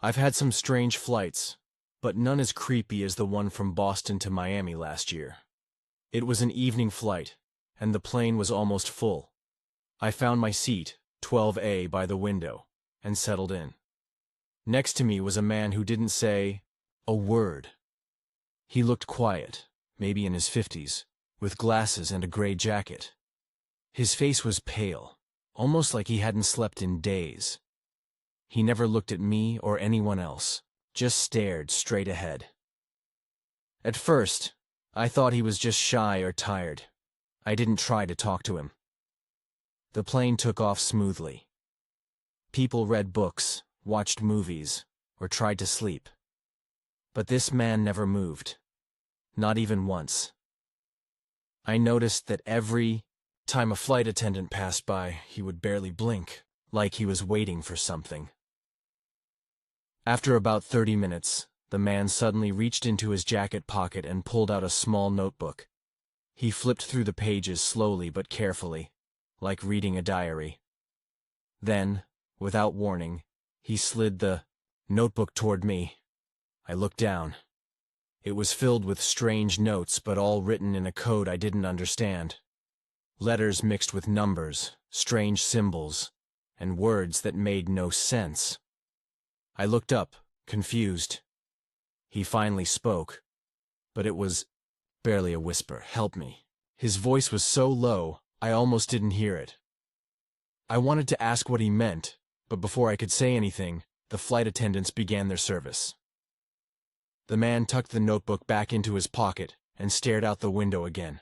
I've had some strange flights, but none as creepy as the one from Boston to Miami last year. It was an evening flight, and the plane was almost full. I found my seat, 12A, by the window, and settled in. Next to me was a man who didn't say a word. He looked quiet, maybe in his 50s, with glasses and a gray jacket. His face was pale, almost like he hadn't slept in days. He never looked at me or anyone else, just stared straight ahead. At first, I thought he was just shy or tired. I didn't try to talk to him. The plane took off smoothly. People read books, watched movies, or tried to sleep. But this man never moved. Not even once. I noticed that every time a flight attendant passed by, he would barely blink, like he was waiting for something. After about 30 minutes, the man suddenly reached into his jacket pocket and pulled out a small notebook. He flipped through the pages slowly but carefully, like reading a diary. Then, without warning, he slid the notebook toward me. I looked down. It was filled with strange notes, but all written in a code I didn't understand. Letters mixed with numbers, strange symbols, and words that made no sense. I looked up, confused. He finally spoke, but it was barely a whisper. "Help me." His voice was so low, I almost didn't hear it. I wanted to ask what he meant, but before I could say anything, the flight attendants began their service. The man tucked the notebook back into his pocket and stared out the window again.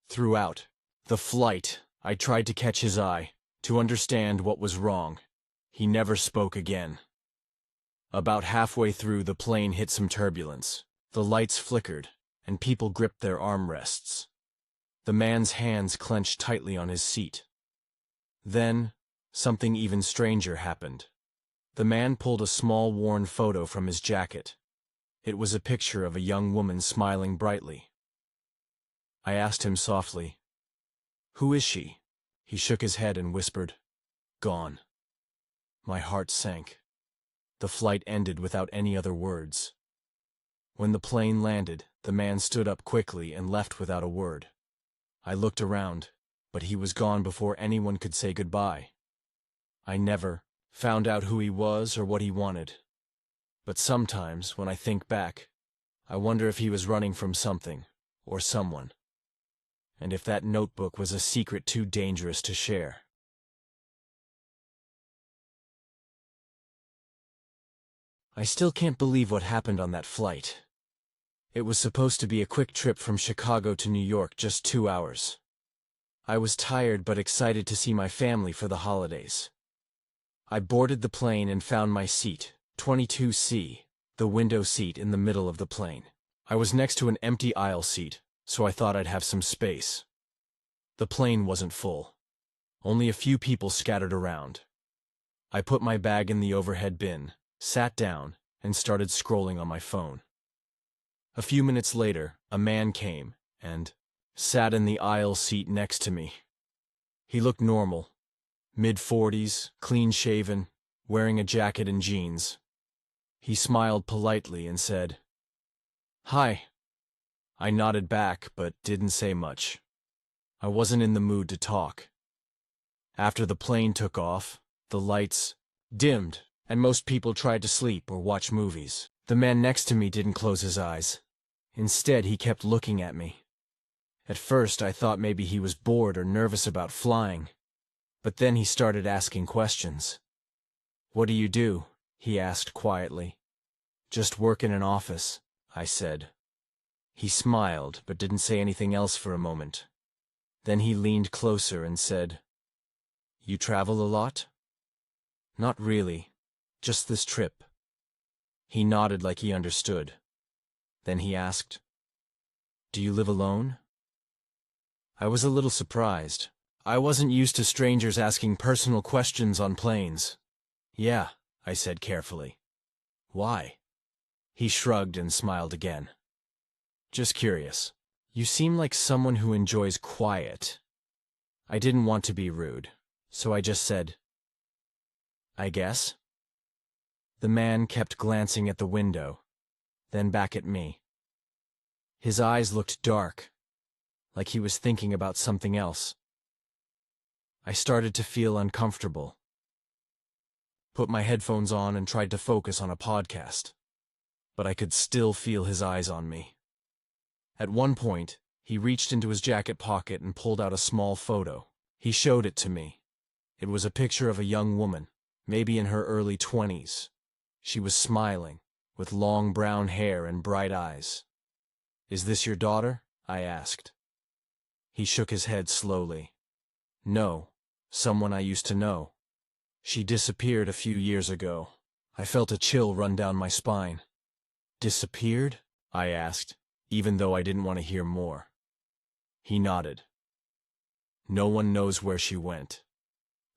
Throughout the flight, I tried to catch his eye, to understand what was wrong. He never spoke again. About halfway through, the plane hit some turbulence. The lights flickered, and people gripped their armrests. The man's hands clenched tightly on his seat. Then, something even stranger happened. The man pulled a small worn photo from his jacket. It was a picture of a young woman smiling brightly. I asked him softly, "Who is she?" He shook his head and whispered, "Gone." My heart sank. The flight ended without any other words. When the plane landed, the man stood up quickly and left without a word. I looked around, but he was gone before anyone could say goodbye. I never found out who he was or what he wanted. But sometimes, when I think back, I wonder if he was running from something, or someone. And if that notebook was a secret too dangerous to share. I still can't believe what happened on that flight. It was supposed to be a quick trip from Chicago to New York, just 2 hours. I was tired but excited to see my family for the holidays. I boarded the plane and found my seat, 22C, the window seat in the middle of the plane. I was next to an empty aisle seat, so I thought I'd have some space. The plane wasn't full. Only a few people scattered around. I put my bag in the overhead bin, sat down, and started scrolling on my phone. A few minutes later, a man came and sat in the aisle seat next to me. He looked normal, mid-40s, clean-shaven, wearing a jacket and jeans. He smiled politely and said, "Hi." I nodded back but didn't say much. I wasn't in the mood to talk. After the plane took off, the lights dimmed, and most people tried to sleep or watch movies. The man next to me didn't close his eyes. Instead, he kept looking at me. At first, I thought maybe he was bored or nervous about flying, but then he started asking questions. "What do you do?" he asked quietly. "Just work in an office," I said. He smiled, but didn't say anything else for a moment. Then he leaned closer and said, "You travel a lot?" "Not really, just this trip." He nodded like he understood. Then he asked, "Do you live alone?" I was a little surprised. I wasn't used to strangers asking personal questions on planes. "Yeah," I said carefully. "Why?" He shrugged and smiled again. "Just curious. You seem like someone who enjoys quiet." I didn't want to be rude, so I just said, "I guess." The man kept glancing at the window, then back at me. His eyes looked dark, like he was thinking about something else. I started to feel uncomfortable. Put my headphones on and tried to focus on a podcast, but I could still feel his eyes on me. At one point, he reached into his jacket pocket and pulled out a small photo. He showed it to me. It was a picture of a young woman, maybe in her early 20s. She was smiling, with long brown hair and bright eyes. "Is this your daughter?" I asked. He shook his head slowly. "No, someone I used to know. She disappeared a few years ago." I felt a chill run down my spine. "Disappeared?" I asked, even though I didn't want to hear more. He nodded. "No one knows where she went.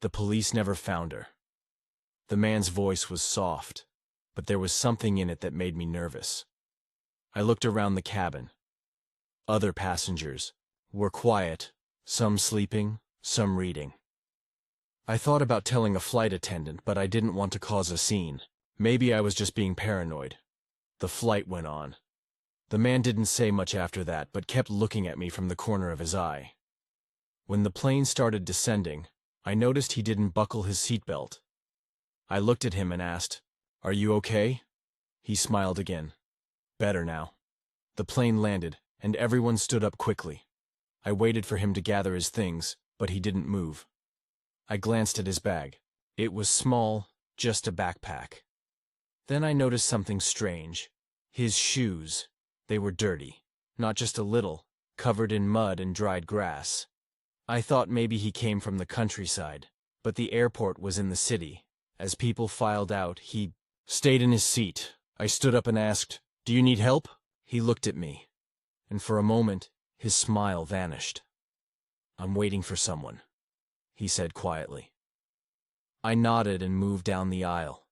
The police never found her." The man's voice was soft, but there was something in it that made me nervous. I looked around the cabin. Other passengers were quiet, some sleeping, some reading. I thought about telling a flight attendant, but I didn't want to cause a scene. Maybe I was just being paranoid. The flight went on. The man didn't say much after that, but kept looking at me from the corner of his eye. When the plane started descending, I noticed he didn't buckle his seatbelt. I looked at him and asked, "Are you okay?" He smiled again. "Better now." The plane landed, and everyone stood up quickly. I waited for him to gather his things, but he didn't move. I glanced at his bag. It was small, just a backpack. Then I noticed something strange. His shoes. They were dirty. Not just a little, covered in mud and dried grass. I thought maybe he came from the countryside, but the airport was in the city. As people filed out, he stayed in his seat. I stood up and asked, "Do you need help?" He looked at me, and for a moment, his smile vanished. "I'm waiting for someone," he said quietly. I nodded and moved down the aisle.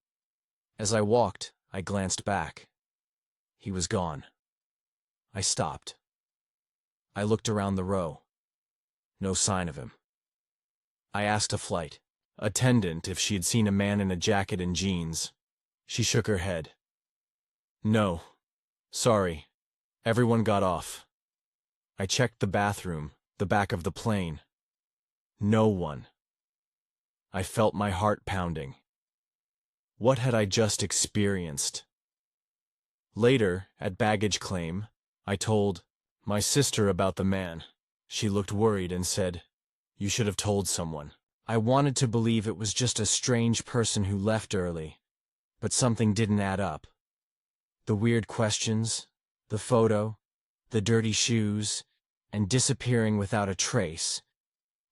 As I walked, I glanced back. He was gone. I stopped. I looked around the row. No sign of him. I asked a flight attendant if she had seen a man in a jacket and jeans. She shook her head. "No. Sorry. Everyone got off." I checked the bathroom, the back of the plane. No one. I felt my heart pounding. What had I just experienced? Later, at baggage claim, I told my sister about the man. She looked worried and said, "You should have told someone." I wanted to believe it was just a strange person who left early, but something didn't add up. The weird questions, the photo, the dirty shoes, and disappearing without a trace.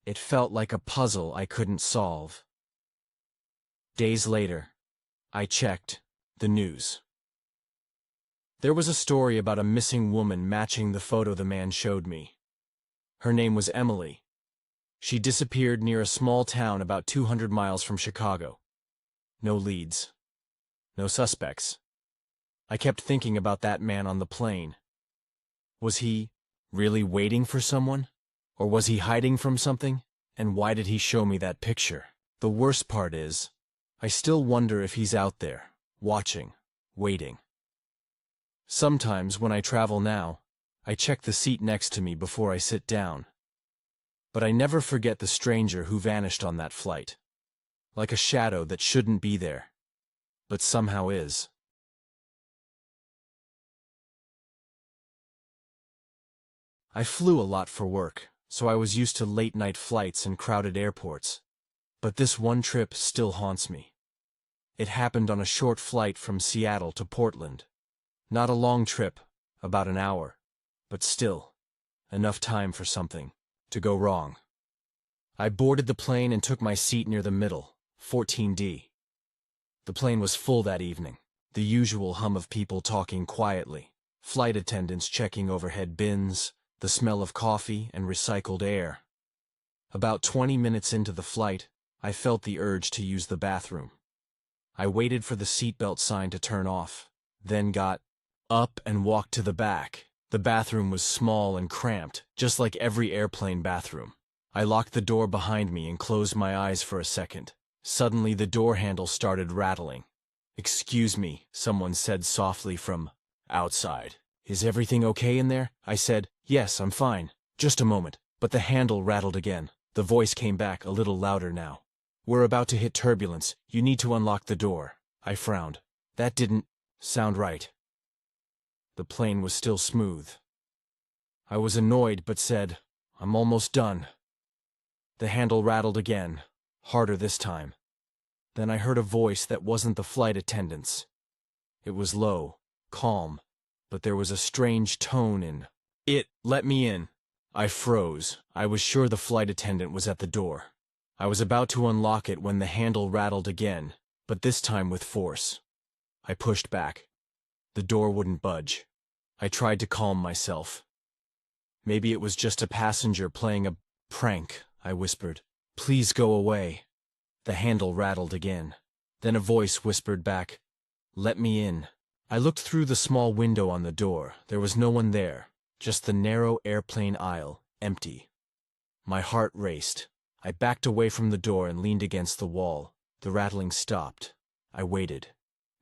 It felt like a puzzle I couldn't solve. Days later, I checked the news. There was a story about a missing woman matching the photo the man showed me. Her name was Emily. She disappeared near a small town about 200 miles from Chicago. No leads. No suspects. I kept thinking about that man on the plane. Was he really waiting for someone? Or was he hiding from something? And why did he show me that picture? The worst part is, I still wonder if he's out there, watching, waiting. Sometimes when I travel now, I check the seat next to me before I sit down. But I never forget the stranger who vanished on that flight. Like a shadow that shouldn't be there, but somehow is. I flew a lot for work, so I was used to late-night flights and crowded airports. But this one trip still haunts me. It happened on a short flight from Seattle to Portland. Not a long trip, about an hour, but still, enough time for something to go wrong. I boarded the plane and took my seat near the middle, 14D. The plane was full that evening, the usual hum of people talking quietly, flight attendants checking overhead bins, the smell of coffee and recycled air. About 20 minutes into the flight, I felt the urge to use the bathroom. I waited for the seatbelt sign to turn off, then got up and walked to the back. The bathroom was small and cramped, just like every airplane bathroom. I locked the door behind me and closed my eyes for a second. Suddenly the door handle started rattling. "Excuse me," someone said softly from outside. "Is everything okay in there?" I said, "Yes, I'm fine. Just a moment." But the handle rattled again. The voice came back, a little louder now. "We're about to hit turbulence. You need to unlock the door." I frowned. That didn't sound right. The plane was still smooth. I was annoyed but said, "I'm almost done." The handle rattled again, harder this time. Then I heard a voice that wasn't the flight attendant's. It was low, calm, but there was a strange tone in it. "Let me in." I froze. I was sure the flight attendant was at the door. I was about to unlock it when the handle rattled again, but this time with force. I pushed back. The door wouldn't budge. I tried to calm myself. "Maybe it was just a passenger playing a prank," I whispered. "Please go away." The handle rattled again. Then a voice whispered back, "Let me in." I looked through the small window on the door. There was no one there, just the narrow airplane aisle, empty. My heart raced. I backed away from the door and leaned against the wall. The rattling stopped. I waited.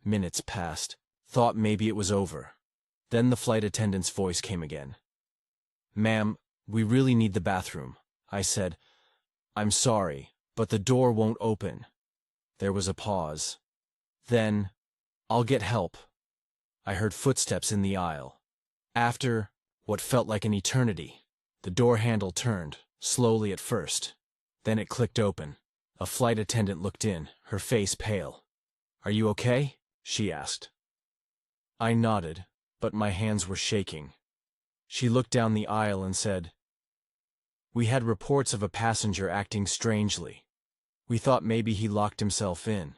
Minutes passed. Thought maybe it was over. Then the flight attendant's voice came again. "Ma'am, we really need the bathroom," I said. "I'm sorry, but the door won't open." There was a pause. Then, "I'll get help." I heard footsteps in the aisle. After what felt like an eternity, the door handle turned, slowly at first. Then it clicked open. A flight attendant looked in, her face pale. "Are you okay?" she asked. I nodded, but my hands were shaking. She looked down the aisle and said, "We had reports of a passenger acting strangely. We thought maybe he locked himself in."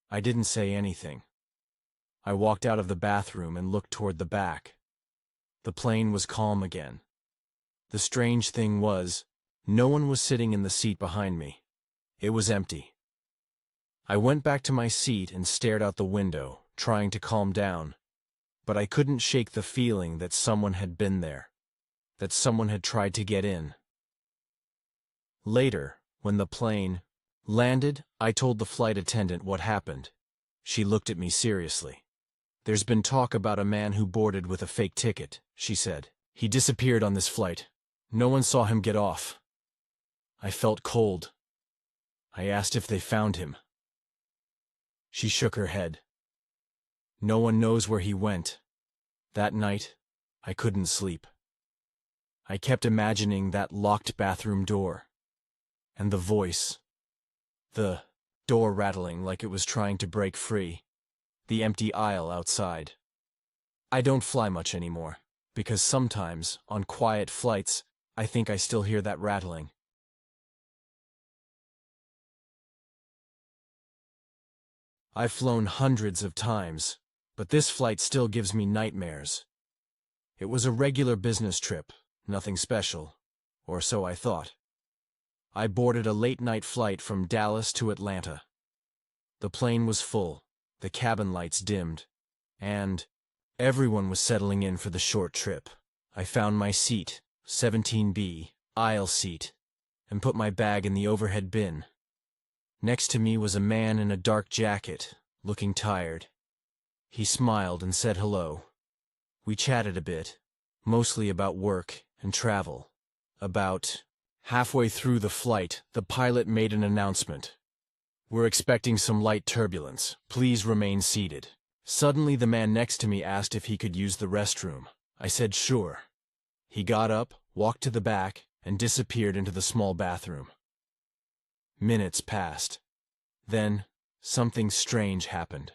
I didn't say anything. I walked out of the bathroom and looked toward the back. The plane was calm again. The strange thing was, no one was sitting in the seat behind me. It was empty. I went back to my seat and stared out the window, trying to calm down. But I couldn't shake the feeling that someone had been there, that someone had tried to get in. Later, when the plane landed, I told the flight attendant what happened. She looked at me seriously. "There's been talk about a man who boarded with a fake ticket," she said. "He disappeared on this flight. No one saw him get off." I felt cold. I asked if they found him. She shook her head. "No one knows where he went." That night, I couldn't sleep. I kept imagining that locked bathroom door. And the voice. The door rattling like it was trying to break free. The empty aisle outside. I don't fly much anymore, because sometimes, on quiet flights, I think I still hear that rattling. I've flown hundreds of times, but this flight still gives me nightmares. It was a regular business trip, nothing special, or so I thought. I boarded a late-night flight from Dallas to Atlanta. The plane was full, the cabin lights dimmed, and everyone was settling in for the short trip. I found my seat, 17B, aisle seat, and put my bag in the overhead bin. Next to me was a man in a dark jacket, looking tired. He smiled and said hello. We chatted a bit, mostly about work and travel. About halfway through the flight, the pilot made an announcement. "We're expecting some light turbulence. Please remain seated." Suddenly the man next to me asked if he could use the restroom. I said sure. He got up, walked to the back, and disappeared into the small bathroom. Minutes passed. Then, something strange happened.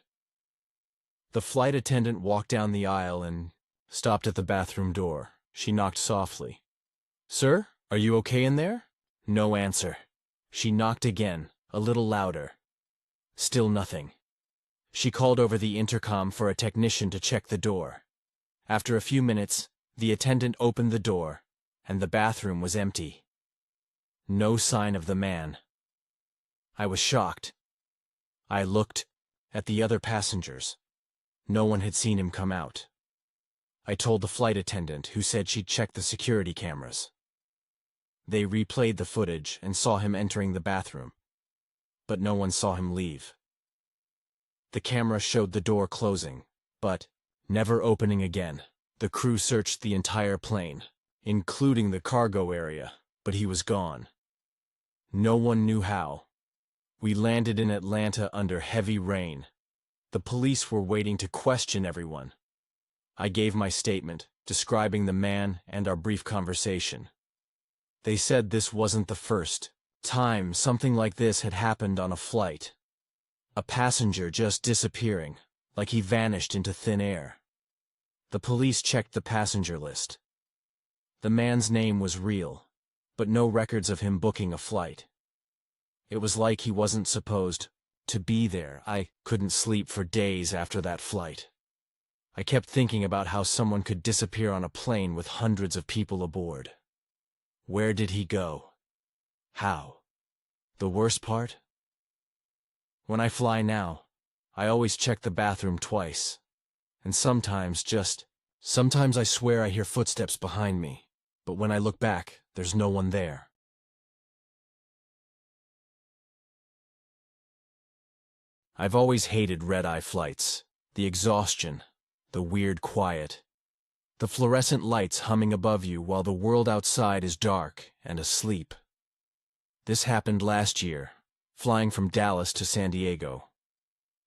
The flight attendant walked down the aisle and stopped at the bathroom door. She knocked softly. "Sir, are you okay in there?" No answer. She knocked again, a little louder. Still nothing. She called over the intercom for a technician to check the door. After a few minutes, the attendant opened the door, and the bathroom was empty. No sign of the man. I was shocked. I looked at the other passengers. No one had seen him come out. I told the flight attendant, who said she'd checked the security cameras. They replayed the footage and saw him entering the bathroom, but no one saw him leave. The camera showed the door closing, but never opening again. The crew searched the entire plane, including the cargo area, but he was gone. No one knew how. We landed in Atlanta under heavy rain. The police were waiting to question everyone. I gave my statement, describing the man and our brief conversation. They said this wasn't the first time something like this had happened on a flight. A passenger just disappearing, like he vanished into thin air. The police checked the passenger list. The man's name was real, but no records of him booking a flight. It was like he wasn't supposed to be there. I couldn't sleep for days after that flight. I kept thinking about how someone could disappear on a plane with hundreds of people aboard. Where did he go? How? The worst part? When I fly now, I always check the bathroom twice. And sometimes I swear I hear footsteps behind me, but when I look back, there's no one there. I've always hated red-eye flights. The exhaustion, the weird quiet, the fluorescent lights humming above you while the world outside is dark and asleep. This happened last year, flying from Dallas to San Diego.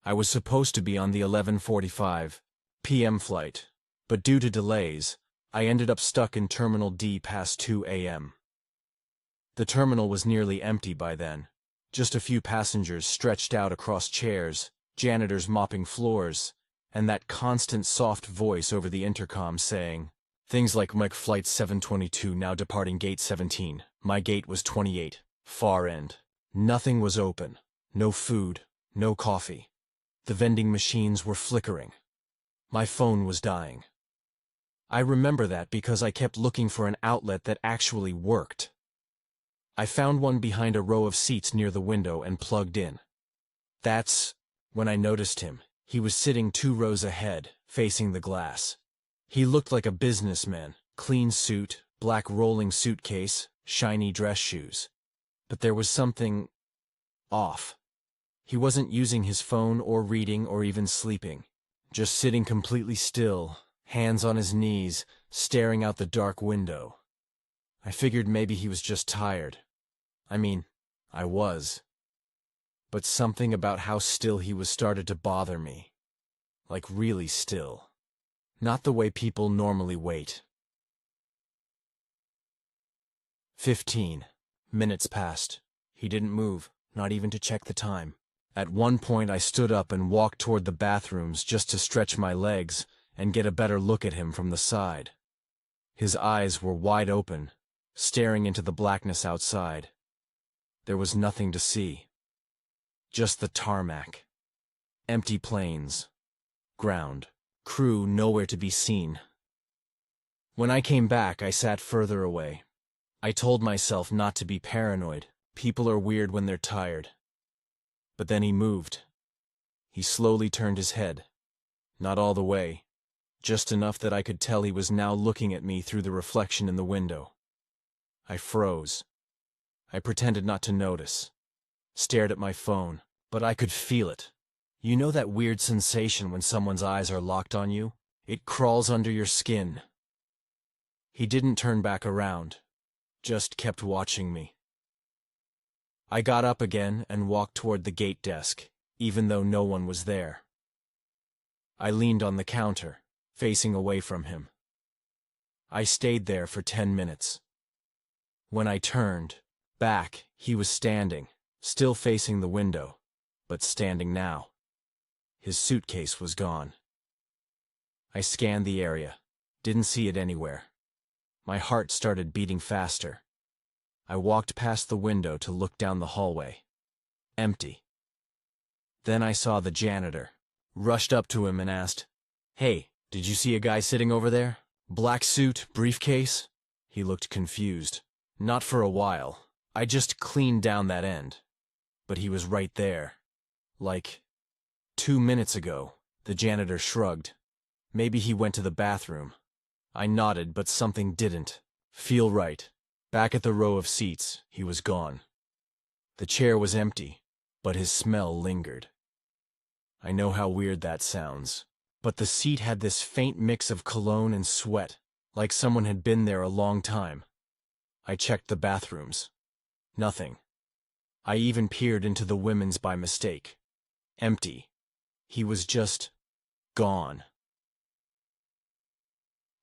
I was supposed to be on the 11:45 p.m. flight, but due to delays, I ended up stuck in Terminal D past 2 a.m. The terminal was nearly empty by then. Just a few passengers stretched out across chairs, janitors mopping floors, and that constant soft voice over the intercom saying things like "Mike Flight 722 now departing gate 17. My gate was 28. Far end. Nothing was open. No food. No coffee. The vending machines were flickering. My phone was dying. I remember that because I kept looking for an outlet that actually worked. I found one behind a row of seats near the window and plugged in. That's when I noticed him. He was sitting 2 rows ahead, facing the glass. He looked like a businessman, clean suit, black rolling suitcase, shiny dress shoes. But there was something off. He wasn't using his phone or reading or even sleeping, just sitting completely still, hands on his knees, staring out the dark window. I figured maybe he was just tired. I was. But something about how still he was started to bother me. Like really still. Not the way people normally wait. 15 minutes passed. He didn't move, not even to check the time. At one point I stood up and walked toward the bathrooms just to stretch my legs and get a better look at him from the side. His eyes were wide open, staring into the blackness outside. There was nothing to see. Just the tarmac. Empty planes. Ground. Crew nowhere to be seen. When I came back, I sat further away. I told myself not to be paranoid. People are weird when they're tired. But then he moved. He slowly turned his head. Not all the way. Just enough that I could tell he was now looking at me through the reflection in the window. I froze. I pretended not to notice. Stared at my phone, but I could feel it. You know that weird sensation when someone's eyes are locked on you? It crawls under your skin. He didn't turn back around, just kept watching me. I got up again and walked toward the gate desk, even though no one was there. I leaned on the counter, facing away from him. I stayed there for 10 minutes. When I turned back, he was standing, still facing the window, but standing now. His suitcase was gone. I scanned the area, didn't see it anywhere. My heart started beating faster. I walked past the window to look down the hallway. Empty. Then I saw the janitor, rushed up to him and asked, "Hey, did you see a guy sitting over there? Black suit, briefcase?" He looked confused. "Not for a while. I just cleaned down that end." But he was right there. Like 2 minutes ago. The janitor shrugged. Maybe he went to the bathroom. I nodded, but something didn't feel right. Back at the row of seats, he was gone. The chair was empty, but his smell lingered. I know how weird that sounds. But the seat had this faint mix of cologne and sweat, like someone had been there a long time. I checked the bathrooms. Nothing. I even peered into the women's by mistake. Empty. He was just gone.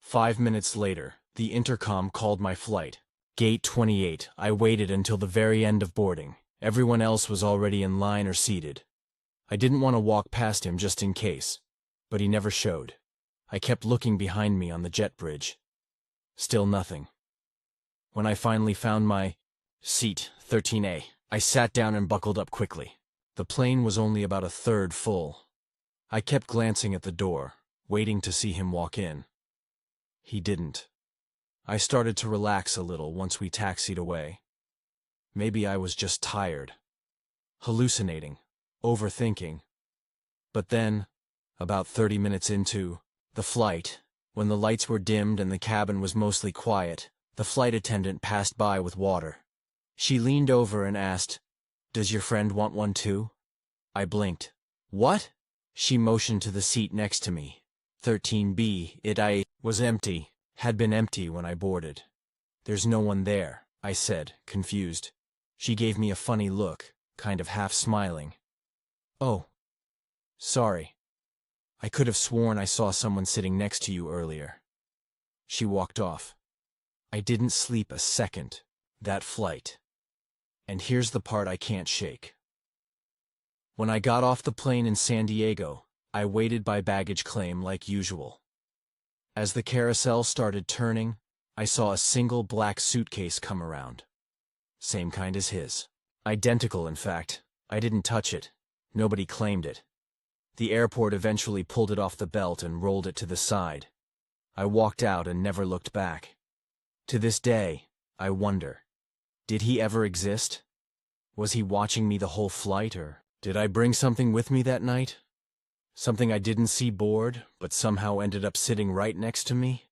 5 minutes later, the intercom called my flight. Gate 28. I waited until the very end of boarding. Everyone else was already in line or seated. I didn't want to walk past him just in case, but he never showed. I kept looking behind me on the jet bridge. Still nothing. When I finally found my seat, 13A, I sat down and buckled up quickly. The plane was only about a third full. I kept glancing at the door, waiting to see him walk in. He didn't. I started to relax a little once we taxied away. Maybe I was just tired, hallucinating, overthinking. But then, about 30 minutes into the flight, when the lights were dimmed and the cabin was mostly quiet, the flight attendant passed by with water. She leaned over and asked, "Does your friend want one too?" I blinked. "What?" She motioned to the seat next to me. 13B. It was empty, had been empty when I boarded. "There's no one there," I said, confused. She gave me a funny look, kind of half smiling. "Oh. Sorry. I could have sworn I saw someone sitting next to you earlier." She walked off. I didn't sleep a second that flight. And here's the part I can't shake. When I got off the plane in San Diego, I waited by baggage claim like usual. As the carousel started turning, I saw a single black suitcase come around. Same kind as his. Identical, in fact. I didn't touch it. Nobody claimed it. The airport eventually pulled it off the belt and rolled it to the side. I walked out and never looked back. To this day, I wonder, did he ever exist? Was he watching me the whole flight, or did I bring something with me that night? Something I didn't see board, but somehow ended up sitting right next to me?